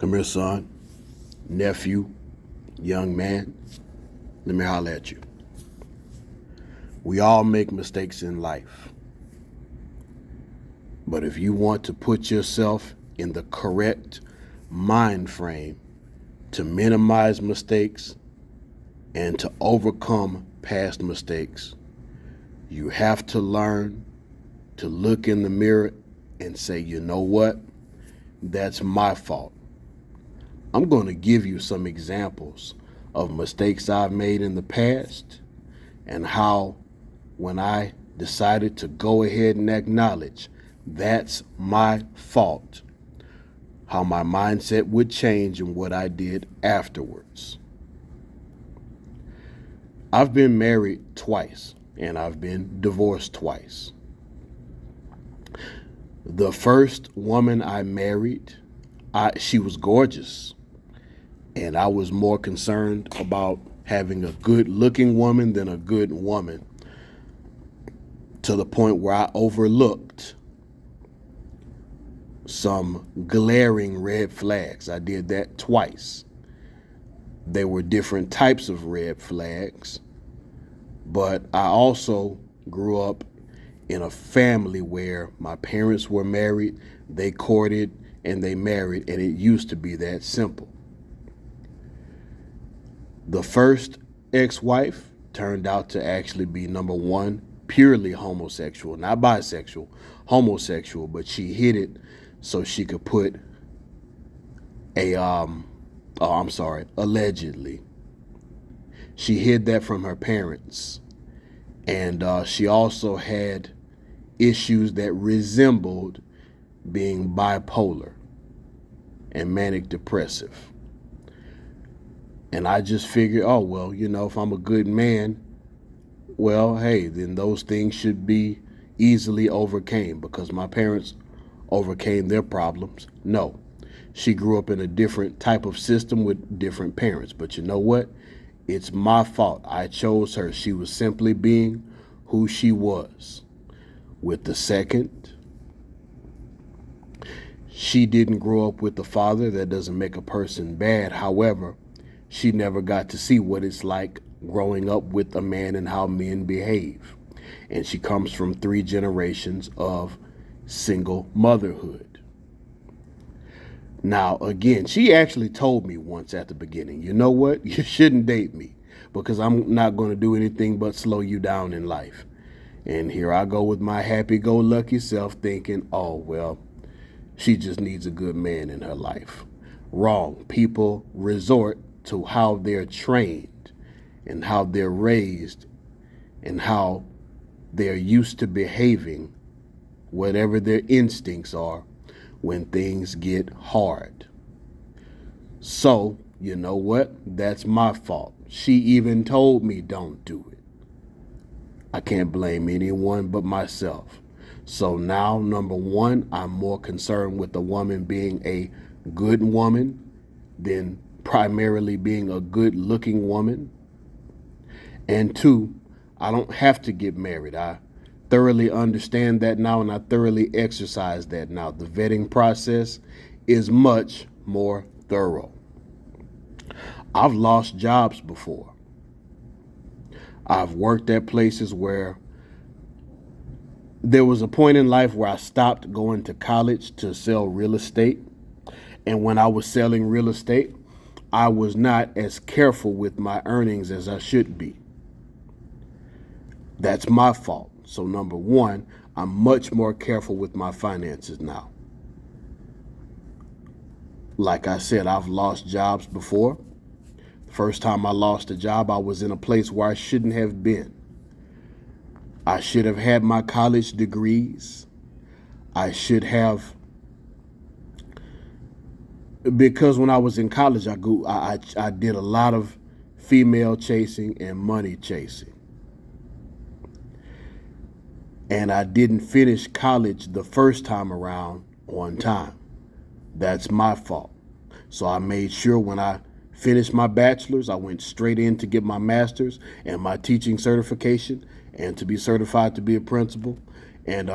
Come here, son, nephew, young man. Let me holler at you. We all make mistakes in life. But if you want to put yourself in the correct mind frame to minimize mistakes and to overcome past mistakes, you have to learn to look in the mirror and say, you know what? That's my fault. I'm going to give you some examples of mistakes I've made in the past and how when I decided to go ahead and acknowledge that's my fault, how my mindset would change and what I did afterwards. I've been married twice and I've been divorced twice. The first woman I married, she was gorgeous. And I was more concerned about having a good looking woman than a good woman, to the point where I overlooked some glaring red flags. I did that twice. There were different types of red flags, but I also grew up in a family where my parents were married, they courted, and they married, and it used to be that simple. The first ex-wife turned out to actually be, number one, purely homosexual, not bisexual, homosexual, but she hid it so she could put allegedly. She hid that from her parents. And she also had issues that resembled being bipolar and manic depressive. And I just figured, oh, well, if I'm a good man, well, hey, then those things should be easily overcame because my parents overcame their problems. No, she grew up in a different type of system with different parents. But you know what? It's my fault. I chose her. She was simply being who she was. With the second, she didn't grow up with a father. That doesn't make a person bad. However, she never got to see what it's like growing up with a man and how men behave. And she comes from 3 generations of single motherhood. Now, again, she actually told me once at the beginning, you know what? You shouldn't date me because I'm not going to do anything but slow you down in life. And here I go with my happy-go-lucky self thinking, oh, well, she just needs a good man in her life. Wrong. People resort to how they're trained and how they're raised and how they're used to behaving, whatever their instincts are, when things get hard. So, you know what? That's my fault. She even told me don't do it. I can't blame anyone but myself. So now, number one, I'm more concerned with the woman being a good woman than primarily being a good looking woman. And 2, I don't have to get married. I thoroughly understand that now and I thoroughly exercise that now. The vetting process is much more thorough. I've lost jobs before. I've worked at places where there was a point in life where I stopped going to college to sell real estate. And when I was selling real estate, I was not as careful with my earnings as I should be. That's my fault. So number one, I'm much more careful with my finances now. Like I said, I've lost jobs before. The first time I lost a job, I was in a place where I shouldn't have been. I should have had my college degrees. I should have, because when I was in college, I did a lot of female chasing and money chasing. And I didn't finish college the first time around on time. That's my fault. So I made sure when I finished my bachelor's, I went straight in to get my master's and my teaching certification and to be certified to be a principal. And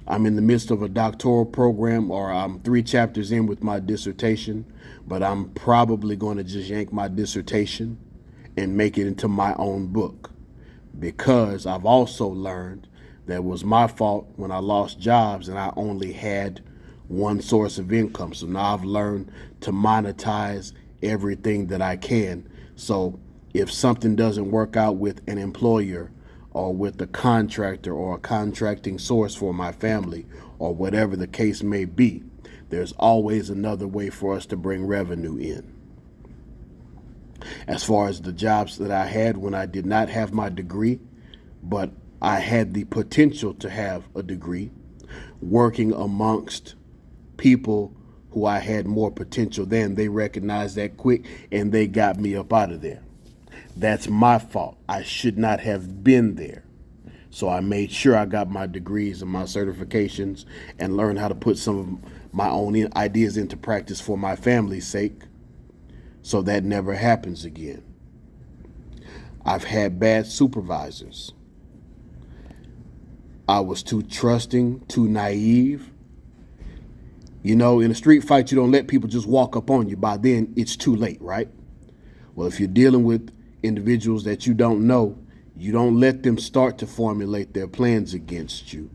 I'm in the midst of a doctoral program, or I'm 3 chapters in with my dissertation, but I'm probably going to just yank my dissertation and make it into my own book, because I've also learned that it was my fault when I lost jobs and I only had one source of income. So now I've learned to monetize everything that I can. So if something doesn't work out with an employer or with a contractor or a contracting source for my family or whatever the case may be, there's always another way for us to bring revenue in. As far as the jobs that I had when I did not have my degree, but I had the potential to have a degree, working amongst people who I had more potential than, they recognized that quick and they got me up out of there. That's my fault. I should not have been there. So I made sure I got my degrees and my certifications and learned how to put some of my own ideas into practice for my family's sake, so that never happens again. I've had bad supervisors. I was too trusting, too naive. You know, in a street fight, you don't let people just walk up on you. By then, it's too late, right? Well, if you're dealing with individuals that you don't know, you don't let them start to formulate their plans against you.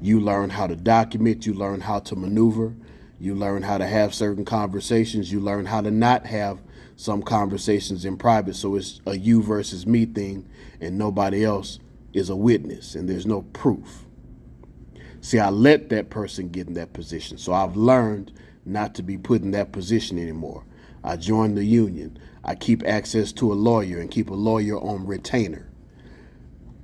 You learn how to document, you learn how to maneuver, you learn how to have certain conversations, you learn how to not have some conversations in private, so it's a you versus me thing and nobody else is a witness and there's no proof. See, I let that person get in that position, so I've learned not to be put in that position anymore. I joined the union. I keep access to a lawyer and keep a lawyer on retainer.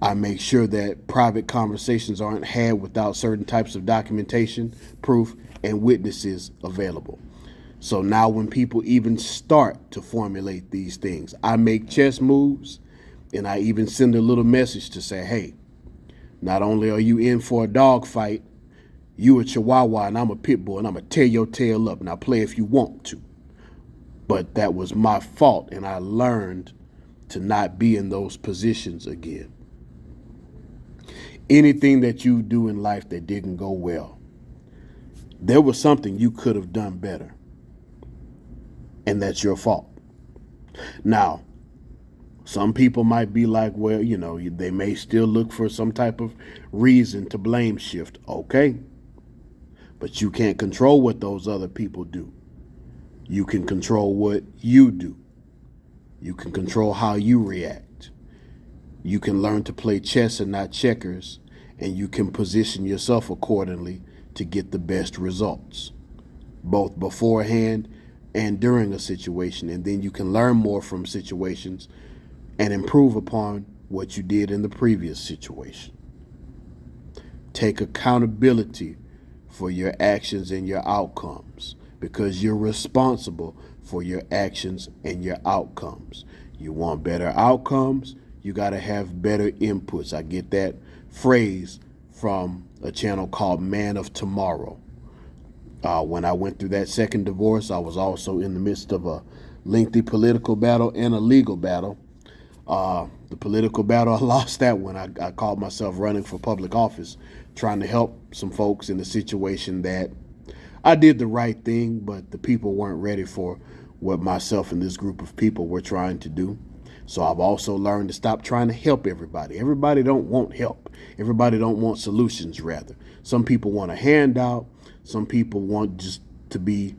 I make sure that private conversations aren't had without certain types of documentation, proof, and witnesses available. So now when people even start to formulate these things, I make chess moves and I even send a little message to say, hey, not only are you in for a dog fight, you a chihuahua and I'm a pit bull and I'm going to tear your tail up. Now play if you want to. But that was my fault and I learned to not be in those positions again. Anything that you do in life that didn't go well, there was something you could have done better. And that's your fault. Now, some people might be like, well, you know, they may still look for some type of reason to blame shift. Okay. But you can't control what those other people do. You can control what you do. You can control how you react. You can learn to play chess and not checkers, and you can position yourself accordingly to get the best results, both beforehand and during a situation. And then you can learn more from situations and improve upon what you did in the previous situation. Take accountability for your actions and your outcomes, because you're responsible for your actions and your outcomes. You want better outcomes, you got to have better inputs. I get that phrase from a channel called Man of Tomorrow. When I went through that second divorce, I was also in the midst of a lengthy political battle and a legal battle. The political battle, I lost that one. I called myself running for public office, trying to help some folks in the situation that I did the right thing, but the people weren't ready for what myself and this group of people were trying to do. So I've also learned to stop trying to help everybody. Everybody don't want help. Everybody don't want solutions, rather. Some people want a handout. Some people want just to be,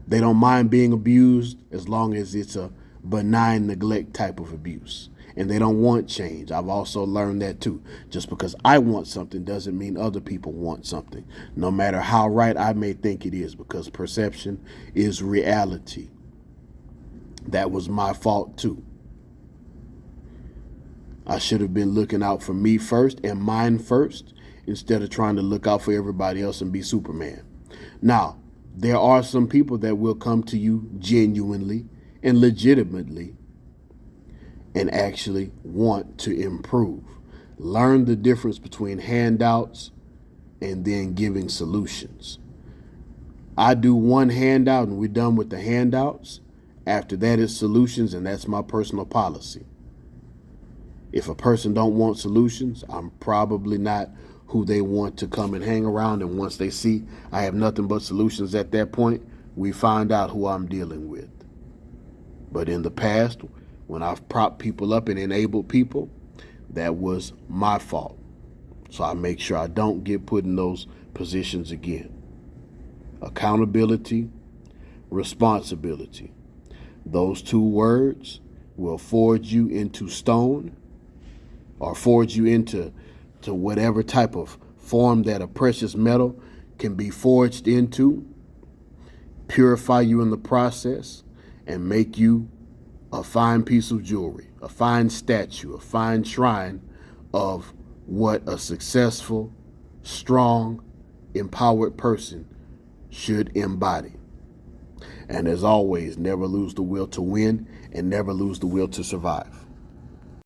they don't mind being abused as long as it's a benign neglect type of abuse. And they don't want change. I've also learned that too. Just because I want something doesn't mean other people want something, no matter how right I may think it is, because perception is reality. That was my fault too. I should have been looking out for me first and mine first, instead of trying to look out for everybody else and be Superman. Now, there are some people that will come to you genuinely and legitimately and actually want to improve. Learn the difference between handouts and then giving solutions. I do one handout and we're done with the handouts. After that is solutions, and that's my personal policy. If a person don't want solutions, I'm probably not who they want to come and hang around. And once they see I have nothing but solutions at that point, we find out who I'm dealing with. But in the past, when I've propped people up and enabled people, that was my fault. So I make sure I don't get put in those positions again. Accountability, responsibility. Those two words will forge you into stone, or forge you into whatever type of form that a precious metal can be forged into, purify you in the process, and make you a fine piece of jewelry, a fine statue, a fine shrine of what a successful, strong, empowered person should embody. And as always, never lose the will to win and never lose the will to survive.